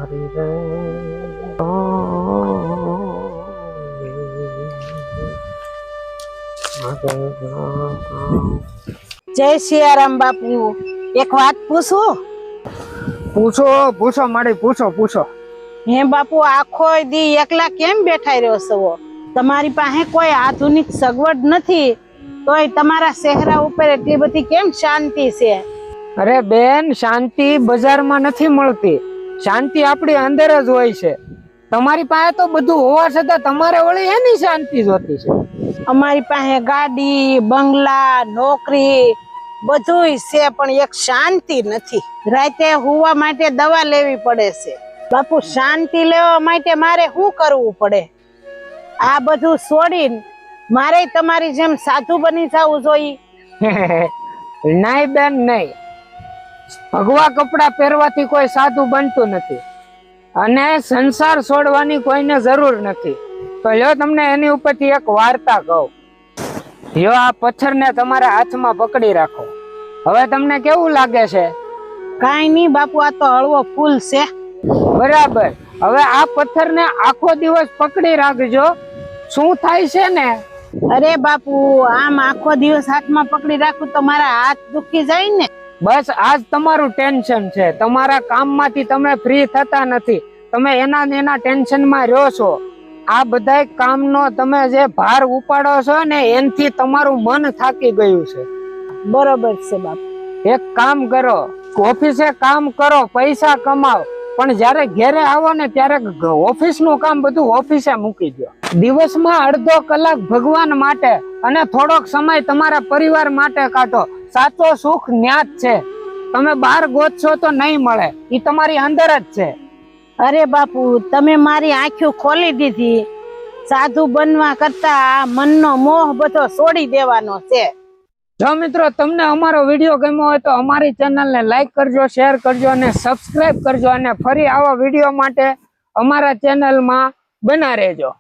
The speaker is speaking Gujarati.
મારી રે જય સિયારામ બાપુ, એક વાત પૂછું? પૂછો પૂછો માડી, પૂછો પૂછો. હે બાપુ, આખો દી એકલા કેમ બેઠા રહ્યો છો? તમારી પાસે કોઈ આધુનિક સગવડ નથી, તોય તમારા ચહેરા ઉપર એટલી બધી કેમ શાંતિ છે? અરે બેન, શાંતિ બજારમાં નથી મળતી, શાંતિ આપણી અંદર જ હોય છે. તમારી પાસે તો બધું હોવા છતાં તમારે વળી એની શાંતિ જોતી છે. અમારી પાસે ગાડી, બંગલા, નોકરી બધુંય છે, પણ એક શાંતિ નથી. રાતે હુવા માટે દવા લેવી પડે છે. બાપુ, શાંતિ લેવા માટે મારે શું કરવું પડે? આ બધું છોડીને મારે તમારી જેમ સાધુ બની જવું જોઈએ? નહીં બેન, નહીં. ભગવા કપડા પહેરવાથી કોઈ સાધુ બનતું નથી, અને સંસાર છોડવાની કોઈને જરૂર નથી. તો લ્યો, તમને એની ઉપરથી એક વાર્તા કહું. લ્યો, આ પથ્થરને તમારા હાથમાં પકડી રાખો. હવે તમને કેવું લાગે છે? કાઈ નહીં બાપુ, આ તો હળવો ફૂલ છે. બરાબર. હવે આ પથ્થરને આખો દિવસ પકડી રાખજો. શું થાય છે ને? અરે બાપુ, આમ આખો દિવસ હાથમાં પકડી રાખું તો મારા હાથ દુખી જાય ને. બસ આજ તમારું ટેન્શન છે. તમારા કામમાંથી તમે ફ્રી થતા નથી, તમે એના ટેન્શનમાં રહ્યો છો. આ બધા કામનો તમે જે ભાર ઉપાડો છો ને, એનથી તમારું મન થાકી ગયું છે. બરોબર છે બાપુ. એક કામ કરો, ઓફિસે કામ કરો, પૈસા કમાઓ, પણ જ્યારે ઘરે આવો ને ત્યારે ઓફિસનું કામ બધું ઓફિસે મૂકી દો. દિવસમાં અડધો કલાક ભગવાન માટે અને થોડોક સમય તમારા પરિવાર માટે કાઢો. સાચો સુખ ન્યા જ છે. તમે બહાર ગોતશો તો નહીં મળે, એ તમારી અંદર જ છે. અરે બાપુ, તમે મારી આંખો ખોલી દીધી. સાધુ બનવા કરતા મનનો મોહ બધો છોડી દેવાનો છે. જો મિત્રો, તમને અમારો વિડીયો ગમ્યો હોય તો અમારી ચેનલને લાઈક કરજો, શેર કરજો અને સબસ્ક્રાઇબ કરજો, અને ફરી આવા વિડીયો માટે અમારા ચેનલમાં બના રહેજો.